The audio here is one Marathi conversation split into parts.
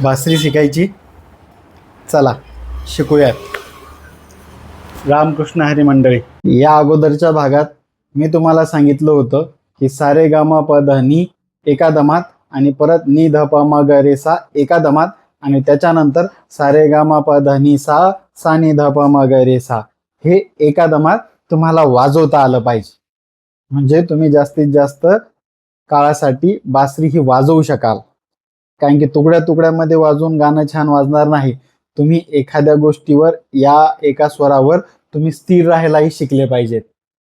बासरी शिकायची. चला शिकूयात. रामकृष्ण हरी मंडळी, या अगोदरच्या भागात मी तुम्हाला सांगितलं होतं की सारे ग म प ध नी एका दमात आणि परत नी ध प म ग रे सा एका दमात आणि त्याच्यानंतर सारे ग म प ध नी सा सा नी ध प म ग रे सा हे एका दमात तुम्हाला वाजवता आलं पाहिजे. म्हणजे तुम्ही जास्तीत जास्त काळासाठी बासरी ही वाजवू शकाल. कारण की तुकड्या तुकड्यामध्ये वाजवून गाणं छान वाजणार नाही. तुम्ही एखाद्या गोष्टीवर या एका स्वरावर तुम्ही स्थिर राहायलाही शिकले पाहिजेत.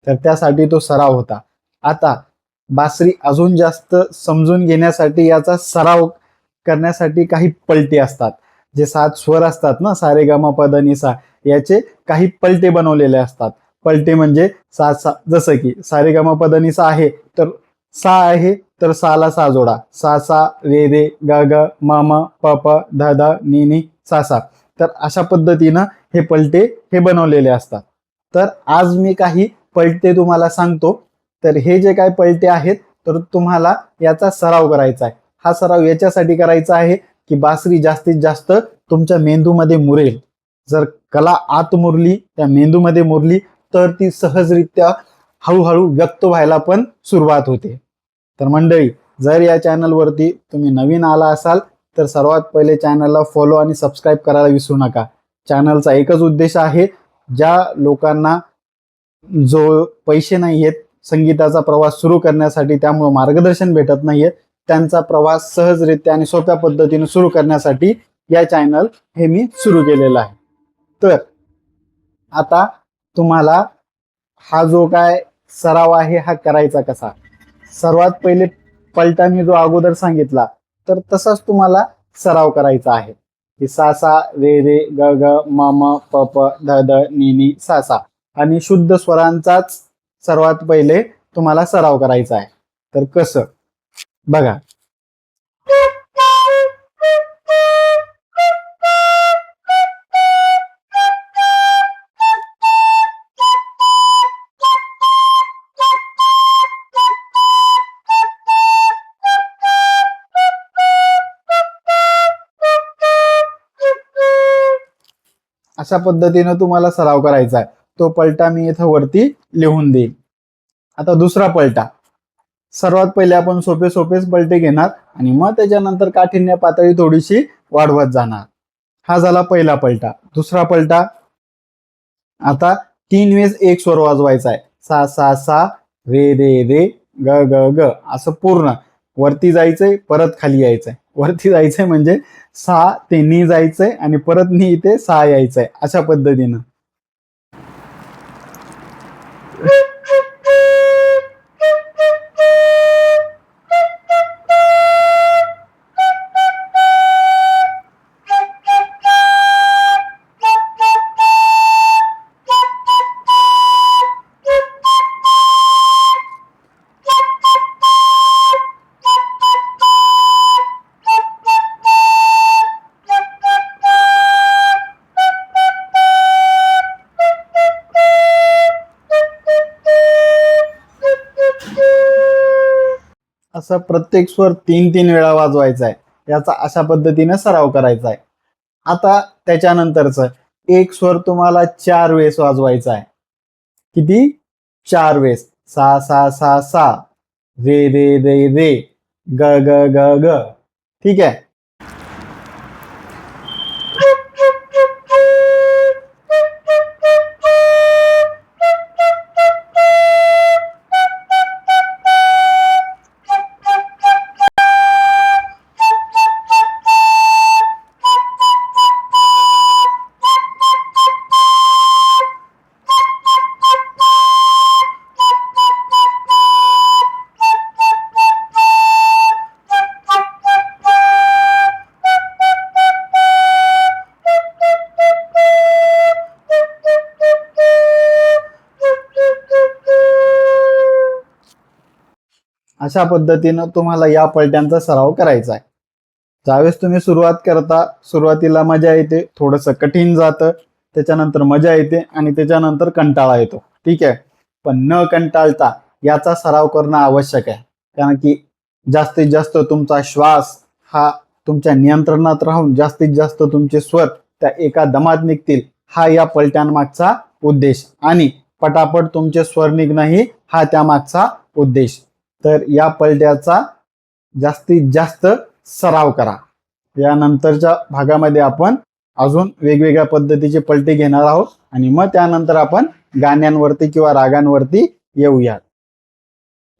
तर त्यासाठी तो सराव होता. आता बासरी अजून जास्त समजून घेण्यासाठी याचा सराव करण्यासाठी काही पलटे असतात. जे 7 स्वर असतात ना, सा रे ग म प ध नी सा, याचे काही पलटे बनवलेले असतात. पलटे म्हणजे सा सा, जसं की सा रे ग म प ध नी सा आहे तर सा आहे तर साला सा जोडा, सा सा रे रे ग ग म म प प ध ध नी नी सा सा. तर अशा पद्धतीनं हे पलटे हे बनवलेले असतात. तर आज मी काही पलटे तुम्हाला सांगतो. तर हे जे काही पलटे आहेत तर तुम्हाला याचा सराव करायचा आहे. हा सराव याच्यासाठी करायचा आहे की बासरी जास्तीत जास्त तुमच्या मेंदूमध्ये मुरेल. जर कला आत मुरली, त्या मेंदूमध्ये मुरली, तर ती सहजरित्या हळूहळू व्यक्त व्हायला पण सुरुवात होते. तर मंडळी, जर या चॅनलवरती तुम्ही नवीन आला असाल तर सर्वात पहिले चॅनलला फॉलो आणि सबस्क्राईब करायला विसरू नका. चॅनलचा एकच उद्देश आहे, ज्या लोकांना जो पैसे नाही आहेत संगीताचा प्रवास सुरू करण्यासाठी, त्यामुळे मार्गदर्शन भेटत नाहीये, त्यांचा प्रवास सहजरित्या आणि सोप्या पद्धतीने सुरू करण्यासाठी या चॅनल हे मी सुरू केलेलं आहे. तर आता तुम्हाला हा जो काय सराव आहे हा करायचा कसा. सर्वात पहिले पलटा मी जो अगोदर सांगितला तर तसाच तुम्हाला सराव करायचा आहे की सा सा रे रे ग ग म म प प ध ध नी नी सा सा. आणि शुद्ध स्वरांचाच सर्वात पहिले तुम्हाला सराव करायचा आहे. तर कसं बघा. अशा पद्धतीने तुम्हाला सराव करायचा आहे. तो पलटा मी इथं वरती लिहून देईन. आता दुसरा पलटा. सर्वात पहिले आपण सोपे सोपेच पलटे घेणार आणि मग त्याच्यानंतर काठिण्य पातळी थोडीशी वाढवत जाणार. हा झाला पहिला पलटा. दुसरा पलटा. आता 3 वेळेस एक स्वर वाजवायचा आहे. सा सा सा रे रे रे ग ग ग असं पूर्ण वरती जायचंय, परत खाली यायचंय. वरती जायचंय म्हणजे सा ते नी जायचंय आणि परत नी इथे सा यायचंय. अशा पद्धतीनं. असं प्रत्येक स्वर 3-3 वेळा वाजवायचा आहे. याचा अशा पद्धतीने सराव करायचा आहे. आता त्याच्यानंतरच एक स्वर तुम्हाला 4 वेळेस वाजवायचा आहे. किती? 4 वेळेस. सा सा सा सा रे रे रे रे ग ग ग ग. ठीक आहे. अशा पद्धतीनं तुम्हाला या पलट्यांचा सराव करायचा आहे. ज्यावेळेस तुम्ही सुरुवात करता, सुरुवातीला मजा येते, थोडंसं कठीण जातं, त्याच्यानंतर मजा येते आणि त्याच्यानंतर कंटाळा येतो. ठीक आहे. पण न कंटाळता याचा सराव करणं आवश्यक आहे. कारण की जास्तीत जास्त तुमचा श्वास हा तुमच्या नियंत्रणात राहून जास्तीत जास्त तुमचे स्वर त्या एका दमात निघतील, हा या पलट्यांमागचा उद्देश, आणि पटापट तुमचे स्वर निघणंही हा त्यामागचा उद्देश. तर या पलट्याचा जास्तीत जास्त सराव करा. यानंतरच्या भागामध्ये आपण अजून वेगवेगळ्या पद्धतीचे पलटी घेणार आहोत आणि मग त्यानंतर आपण गाण्यांवरती किंवा रागांवरती येऊयात.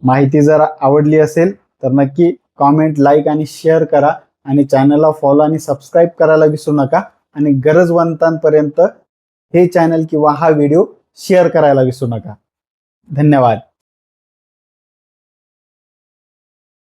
माहिती जर आवडली असेल तर नक्की कॉमेंट, लाईक आणि शेअर करा आणि चॅनलला फॉलो आणि सबस्क्राईब करायला विसरू नका आणि गरजवंतांपर्यंत हे चॅनल किंवा हा व्हिडिओ शेअर करायला विसरू नका. धन्यवाद.